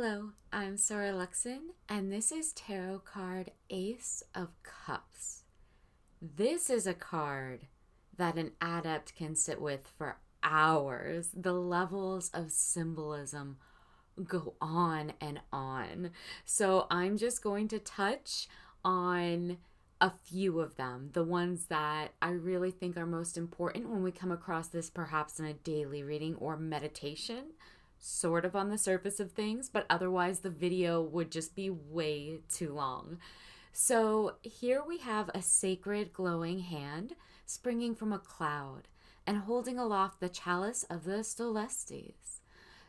Hello, I'm Sora Luxon, and this is Tarot card Ace of Cups. This is a card that an adept can sit with for hours. The levels of symbolism go on and on. So I'm just going to touch on a few of them, the ones that I really think are most important when we come across this perhaps in a daily reading or meditation, sort of on the surface of things, but otherwise the video would just be way too long. So here we have a sacred glowing hand springing from a cloud and holding aloft the chalice of the Stolestes.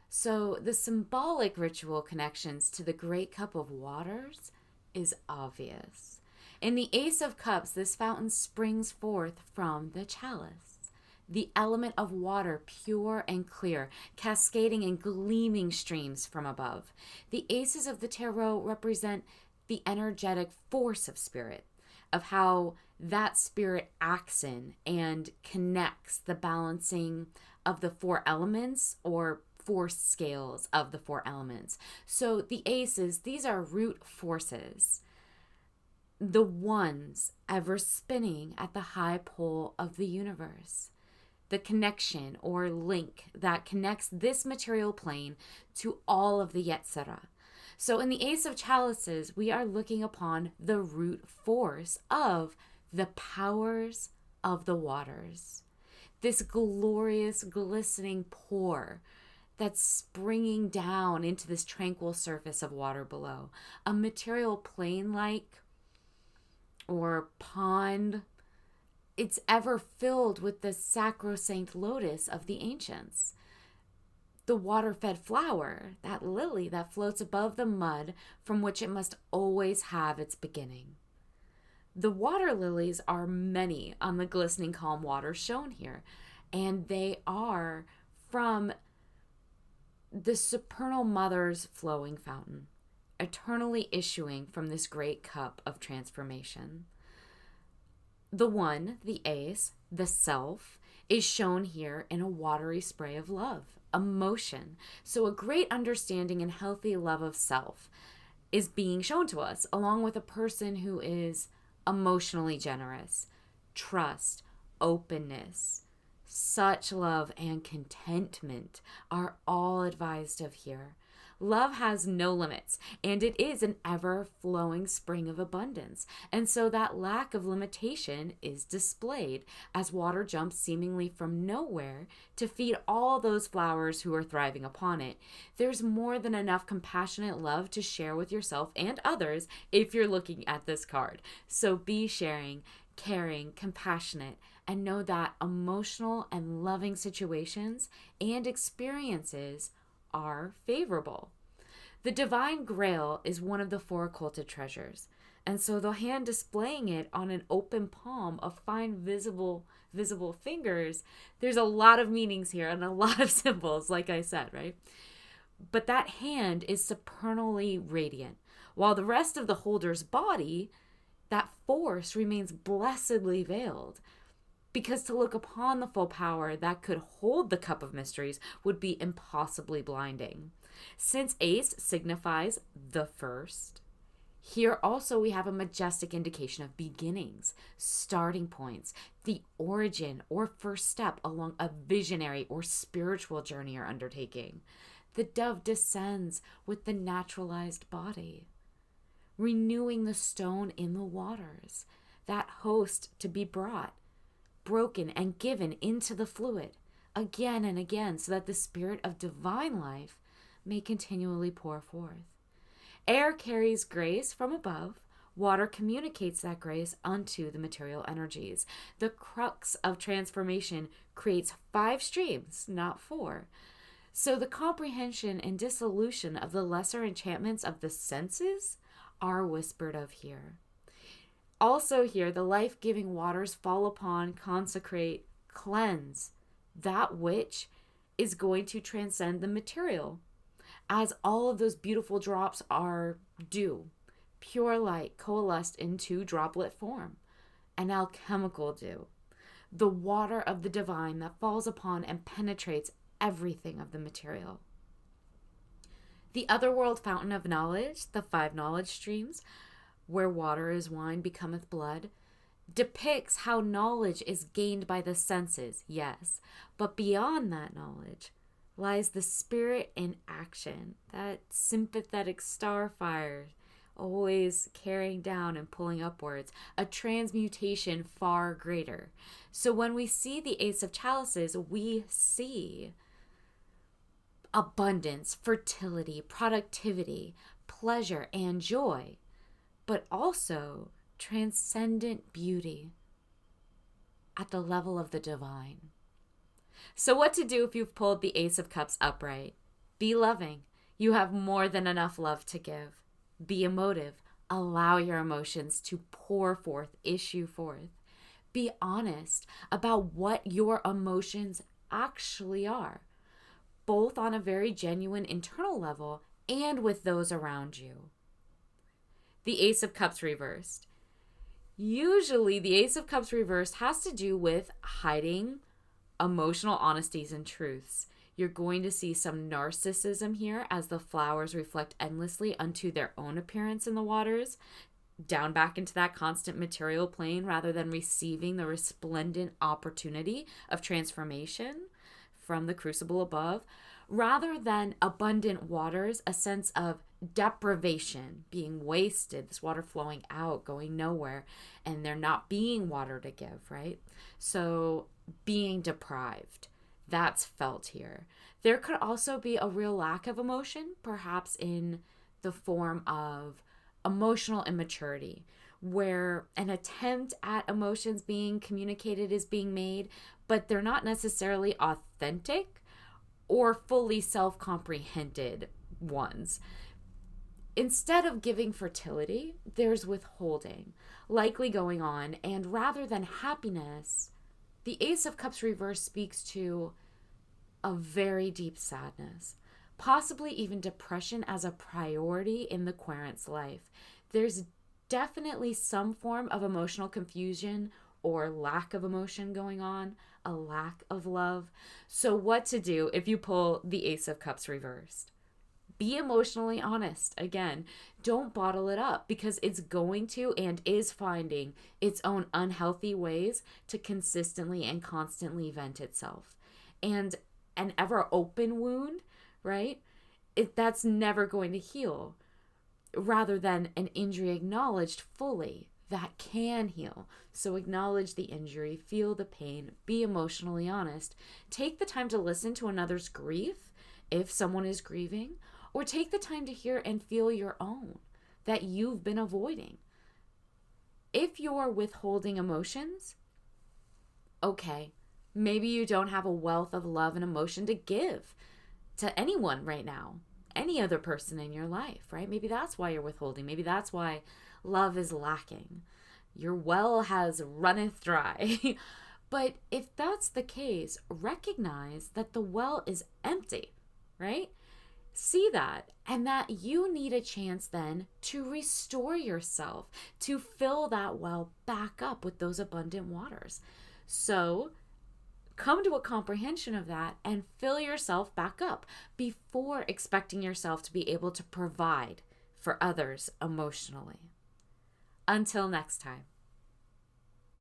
So the symbolic ritual connections to the great cup of waters is obvious. In the Ace of Cups, this fountain springs forth from the chalice, the element of water, pure and clear, cascading in gleaming streams from above. The aces of the tarot represent the energetic force of spirit, of how that spirit acts in and connects the balancing of the four elements or force scales of the four elements. So the aces, these are root forces, the ones ever spinning at the high pole of the universe, the connection or link that connects this material plane to all of the Yetzirah. So in the Ace of Chalices, we are looking upon the root force of the powers of the waters. This glorious, glistening pour that's springing down into this tranquil surface of water below. A material plane like or pond, it's ever filled with the sacrosanct lotus of the ancients. The water-fed flower, that lily that floats above the mud from which it must always have its beginning. The water lilies are many on the glistening calm water shown here, and they are from the supernal mother's flowing fountain, eternally issuing from this great cup of transformation. The one, the ace, the self, is shown here in a watery spray of love, emotion. So a great understanding and healthy love of self is being shown to us, along with a person who is emotionally generous, trust, openness. Such love and contentment are all advised of here. Love has no limits, and it is an ever-flowing spring of abundance. And so that lack of limitation is displayed as water jumps seemingly from nowhere to feed all those flowers who are thriving upon it. There's more than enough compassionate love to share with yourself and others if you're looking at this card. So be sharing, caring, compassionate, and know that emotional and loving situations and experiences are favorable. The divine grail is one of the four occulted treasures, and so the hand displaying it on an open palm of fine visible fingers, there's a lot of meanings here and a lot of symbols, like I said, right? But that hand is supernally radiant, while the rest of the holder's body, that force remains blessedly veiled. Because to look upon the full power that could hold the cup of mysteries would be impossibly blinding. Since ace signifies the first, here also we have a majestic indication of beginnings, starting points, the origin or first step along a visionary or spiritual journey or undertaking. The dove descends with the naturalized body, renewing the stone in the waters, that host to be brought, broken and given into the fluid again and again so that the spirit of divine life may continually pour forth. Air carries grace from above. Water communicates that grace unto the material energies. The crux of transformation creates 5 streams, not 4. So the comprehension and dissolution of the lesser enchantments of the senses are whispered of here. Also here, the life-giving waters fall upon, consecrate, cleanse that which is going to transcend the material, as all of those beautiful drops are dew, pure light coalesced into droplet form, an alchemical dew, the water of the divine that falls upon and penetrates everything of the material. The otherworld fountain of knowledge, the 5 knowledge streams, where water is wine becometh blood, depicts how knowledge is gained by the senses, yes, but beyond that knowledge lies the spirit in action, that sympathetic starfire, always carrying down and pulling upwards, a transmutation far greater. So when we see the Ace of Chalices, we see abundance, fertility, productivity, pleasure, and joy, but also transcendent beauty at the level of the divine. So what to do if you've pulled the Ace of Cups upright? Be loving. You have more than enough love to give. Be emotive. Allow your emotions to pour forth, issue forth. Be honest about what your emotions actually are, both on a very genuine internal level and with those around you. The Ace of Cups reversed. Usually the Ace of Cups reversed has to do with hiding emotional honesties and truths. You're going to see some narcissism here as the flowers reflect endlessly unto their own appearance in the waters, down back into that constant material plane rather than receiving the resplendent opportunity of transformation from the crucible above. Rather than abundant waters, a sense of deprivation, being wasted, this water flowing out, going nowhere, and there not being water to give, right? So being deprived, that's felt here. There could also be a real lack of emotion, perhaps in the form of emotional immaturity, where an attempt at emotions being communicated is being made, but they're not necessarily authentic or fully self-comprehended ones. Instead of giving fertility, there's withholding likely going on, and rather than happiness, the Ace of Cups reverse speaks to a very deep sadness, possibly even depression as a priority in the querent's life. There's definitely some form of emotional confusion or lack of emotion going on, a lack of love. So what to do if you pull the Ace of Cups reversed? Be emotionally honest. Again, don't bottle it up, because it's going to and is finding its own unhealthy ways to consistently and constantly vent itself. And an ever open wound, right? That's never going to heal. Rather than an injury acknowledged fully, that can heal. So acknowledge the injury, feel the pain, be emotionally honest. Take the time to listen to another's grief if someone is grieving, or take the time to hear and feel your own that you've been avoiding. If you're withholding emotions, okay, maybe you don't have a wealth of love and emotion to give to anyone right now, any other person in your life, right? Maybe that's why you're withholding. Maybe that's why love is lacking. Your well has runneth dry. But if that's the case, recognize that the well is empty, right? See that, and that you need a chance then to restore yourself, to fill that well back up with those abundant waters. So come to a comprehension of that and fill yourself back up before expecting yourself to be able to provide for others emotionally. Until next time.